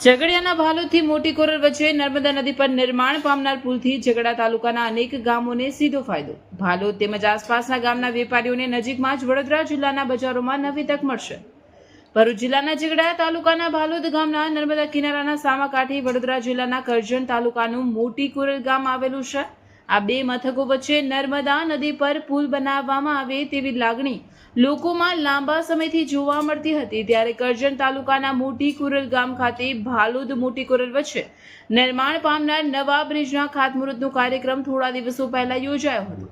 ઝઘડિયાના ભાલોદથી મોટી કોરલ વચ્ચે નર્મદા નદી પર નિર્માણ પામનાર પુલથી ઝઘડા તાલુકાના અનેક ગામોને સીધો ફાયદો. ભાલોદ તેમજ આસપાસના ગામના વેપારીઓને નજીકમાં જ વડોદરા જિલ્લાના બજારોમાં નવી તક મળશે. ભરૂચ જિલ્લાના ઝઘડા તાલુકાના ભાલોદ ગામના નર્મદા કિનારાના સામાકાંઠે વડોદરા જિલ્લાના કરજણ તાલુકાનું મોટી કોરલ ગામ આવેલું છે. આ બે મથકો વચ્ચે નર્મદા નદી પર પુલ બનાવવામાં આવે તેવી લાગણી લોકોમાં લાંબા સમયથી જોવા મળતી હતી. ત્યારે કરજણ તાલુકાના મોટી કોરલ ગામ ખાતે ભાલોદ મોટી કોરલ વચ્ચે નિર્માણ પામનાર નવા બ્રિજના ખાતમુહૂર્તનો કાર્યક્રમ થોડા દિવસો પહેલા યોજાયો હતો.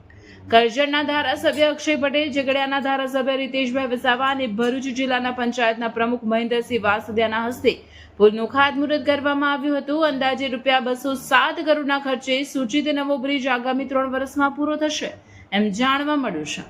કરજણના ધારાસભ્ય અક્ષય પટેલ, ઝઘડિયાના ધારાસભ્ય રીતેશભાઈ વસાવા અને ભરૂચ જિલ્લાના પંચાયતના પ્રમુખ મહેન્દ્રસિંહ વાસદિયાના હસ્તે પુલનું ખાતમુહૂર્ત કરવામાં આવ્યું હતું. અંદાજે ₹207 કરોડના ખર્ચે સૂચિત નવો બ્રિજ આગામી 3 વર્ષમાં પૂરો થશે એમ જાણવા મળ્યું છે.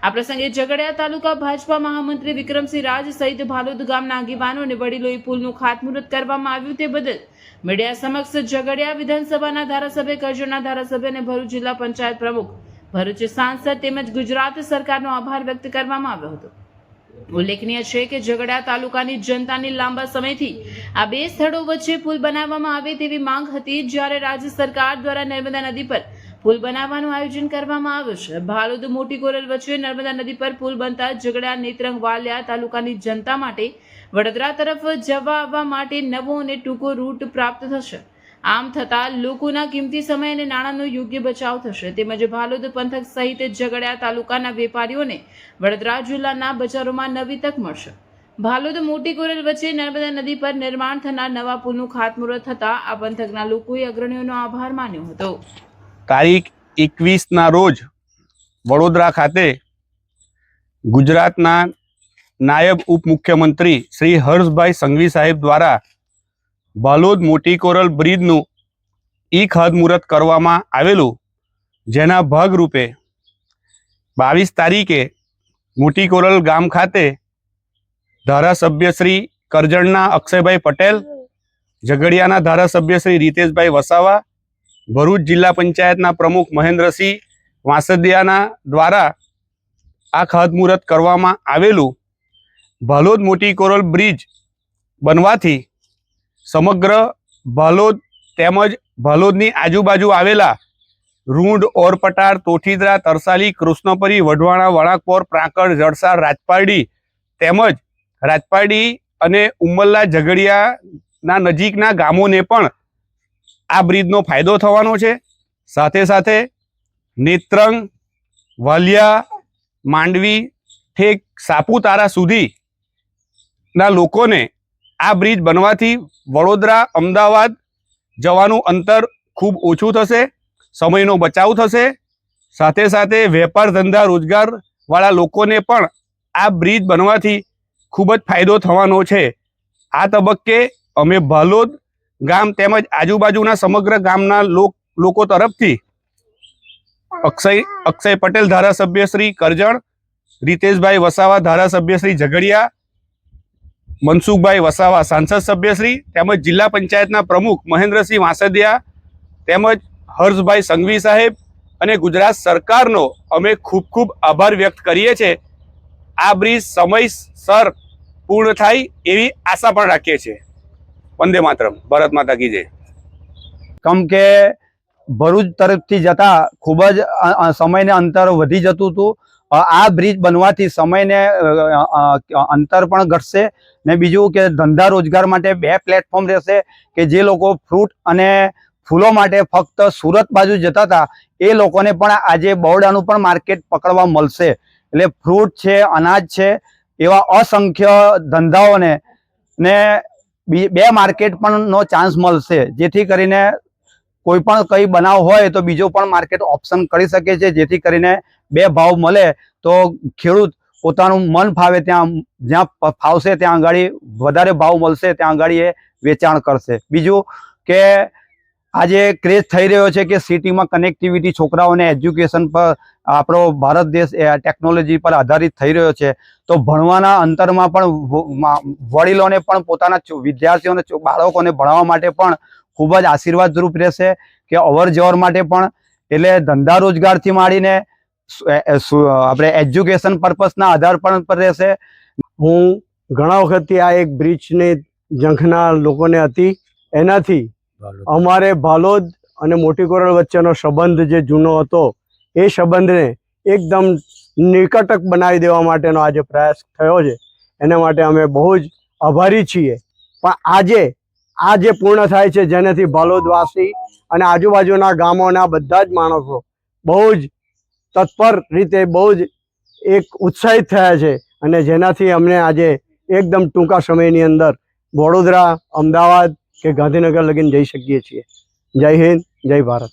આ પ્રસંગે ઝઘડિયા તાલુકા ભાજપા મહામંત્રી વિક્રમસિંહ રાજ સહિત ભાલોદ ગામના આગેવાનો અને વડીલોએ પુલનું ખાતમુહૂર્ત કરવામાં આવ્યું. તે બદલ મીડિયા સમક્ષ ઝઘડિયા વિધાનસભાના ધારાસભ્ય, કરજણના ધારાસભ્ય અને ભરૂચ જિલ્લા પંચાયત પ્રમુખ, ભરૂચ સાંસદ તેમજ ગુજરાત સરકારનો આભાર વ્યક્ત કરવામાં આવ્યો હતો. ઉલ્લેખનીય છે કે ઝઘડિયા તાલુકાની જનતાની લાંબા સમયથી આ બે સ્થળો વચ્ચે પુલ બનાવવામાં આવે તેવી માંગ હતી. જ્યારે રાજ્ય સરકાર દ્વારા નર્મદા નદી પર પુલ બનાવવાનું આયોજન કરવામાં આવ્યું છે. ભાલોદ મોટી કોરલ વચ્ચે નર્મદા નદી પર પુલ બનતા ઝઘડિયા, નેત્રંગ, વાલિયા તાલુકાની જનતા માટે વડોદરા તરફ જવા આવવા માટે નવો અને ટૂંકો રૂટ પ્રાપ્ત થશે. આમ થતાં લોકોના કિંમતી સમય અને નાણાંનો યોગ્ય બચાવ થશે. તેમજ ભાલોદ પંથક સહિત ઝઘડિયા તાલુકાના વેપારીઓને વડોદરા જિલ્લાના બજારોમાં નવી તક મળશે. ભાલોદ મોટી કોરલ વચ્ચે નર્મદા નદી પર નિર્માણ થનાર નવા પુલનું ખાતમુહૂર્ત થતાં આ પંથકના લોકોએ અગ્રણીઓનો આભાર માન્યો હતો. તારીખ 21ના રોજ વડોદરા ખાતે ગુજરાતના નાયબ ઉપમુખ્યમંત્રી શ્રી હર્ષભાઈ સંઘવી સાહેબ દ્વારા ભાલોદ મોટી કોરલ બ્રિજનું ખાતમુહૂર્ત કરવામાં આવેલું, જેના ભાગરૂપે 22 તારીખે મોટી કોરલ ગામ ખાતે ધારાસભ્ય શ્રી કરજણના અક્ષયભાઈ પટેલ, ઝઘડિયાના ધારાસભ્ય શ્રી રીતેશભાઈ વસાવા, ભરૂચ જિલ્લા પંચાયતના પ્રમુખ મહેન્દ્રસિંહ વાસદિયાના દ્વારા આ ખાતમુહૂર્ત કરવામાં આવેલું. ભાલોદ મોટી કોરલ બ્રિજ બનવાથી સમગ્ર ભાલોદ તેમજ ભાલોદની આજુબાજુ આવેલા રૂંઢ, ઓરપટાર, તોઠીદરા, તરસાલી, કૃષ્ણપરી, વઢવાણા, વણાકપોર, પ્રાંકડ, જડસાર, રાજપારડી તેમજ રાજપારડી અને ઉમલ્લા ઝઘડિયાના નજીકના ગામોને પણ આ બ્રિજનો ફાયદો થવાનો છે. સાથે સાથે નેત્રંગ, વાલિયા, માંડવી ઠેક સાપુતારા સુધીના લોકોને આ બ્રિજ બનવાથી વડોદરા, અમદાવાદ જવાનું અંતર ખૂબ ઓછું થશે, સમયનો બચાવ થશે. સાથે સાથે વેપાર, ધંધા, રોજગારવાળા લોકોને પણ આ બ્રિજ બનવાથી ખૂબ જ ફાયદો થવાનો છે. આ તબક્કે અમે ભાલોદ ગામ તેમજ આજુબાજુના સમગ્ર ગામના લોકો તરફથી અક્ષય પટેલ ધારાસભ્ય શ્રી કરજણ, રીતેશભાઈ વસાવા ધારાસભ્ય શ્રી ઝઘડિયા, મનસુખભાઈ વસાવા સાંસદ સભ્યશ્રી તેમજ જિલ્લા પંચાયતના પ્રમુખ મહેન્દ્રસિંહ વાસદિયા તેમજ હર્ષભાઈ સંઘવી સાહેબ અને ગુજરાત સરકારનો અમે ખૂબ ખૂબ આભાર વ્યક્ત કરીએ છીએ. આ બ્રિજ સમયસર પૂર્ણ થાય એવી આશા પણ રાખીએ છીએ. વંદે માતરમ. ભારત માતા કી જય. કેમ કે ભરૂચ તરફથી જતા ખૂબ જ સમયને અંતર વધી જતું હતું. આ બ્રિજ બનવાથી સમયને અંતર પણ ઘટશે ને બીજું કે ધંધા રોજગાર માટે 2 પ્લેટફોર્મ રહેશે કે જે લોકો ફ્રૂટ અને ફૂલો માટે ફક્ત સુરત બાજુ જતા હતા એ લોકોને પણ આજે બરોડાનું પણ માર્કેટ પકડવા મળશે. એટલે ફ્રૂટ છે, અનાજ છે, એવા અસંખ્ય ધંધાઓને ને 2 માર્કેટ પણનો ચાન્સ મળશે, જેથી કરીને કોઈ પણ કંઈ બનાવ હોય તો બીજો પણ માર્કેટ ઓપ્શન કરી શકે છે. જેથી કરીને 2 ભાવ મળે તો ખેડૂત પોતાનું મન ફાવે ત્યાં જ્યાં ફાવશે ત્યાં આગળ વધારે ભાવ મળશે ત્યાં આગળ એ વેચાણ કરશે. બીજું કે આજે ક્રેઝ થઈ રહ્યો છે કે સિટીમાં કનેક્ટિવિટી, છોકરાઓને એજ્યુકેશન પર આપણો ભારત દેશ ટેકનોલોજી પર આધારિત થઈ રહ્યો છે. તો ભણવાના અંતરમાં પણ વડીલોને પણ પોતાના વિદ્યાર્થીઓને, બાળકોને ભણવા માટે પણ ખૂબ જ આશીર્વાદરૂપ રહેશે કે અવર જવર માટે પણ. એટલે ધંધા રોજગારથી માંડીને આપણે એજ્યુકેશન પર્પસના આધાર પર રહેશે. હું ઘણા વખતથી આ એક બ્રિજને ઝંખના લોકોને હતી. એનાથી અમારે ભાલોદ અને મોટી કોરલ વચ્ચેનો સંબંધ જે જૂનો હતો એ સંબંધને એકદમ નિકટક બનાવી દેવા માટેનો આજે પ્રયાસ થયો છે. એના માટે અમે બહુ જ આભારી છીએ. પણ આજે આ જે પૂર્ણ થાય છે જેનાથી ભાલોદવાસી અને આજુબાજુના ગામોના બધા જ માણસો બહુ જ તત્પર રીતે બહુ જ એક ઉત્સાહિત થયા છે અને જેનાથી અમને આજે એકદમ ટૂંકા સમયની અંદર વડોદરા, અમદાવાદ કે ગાંધીનગર લગીને જઈ શકીએ છીએ. જય હિન્દ, જય ભારત.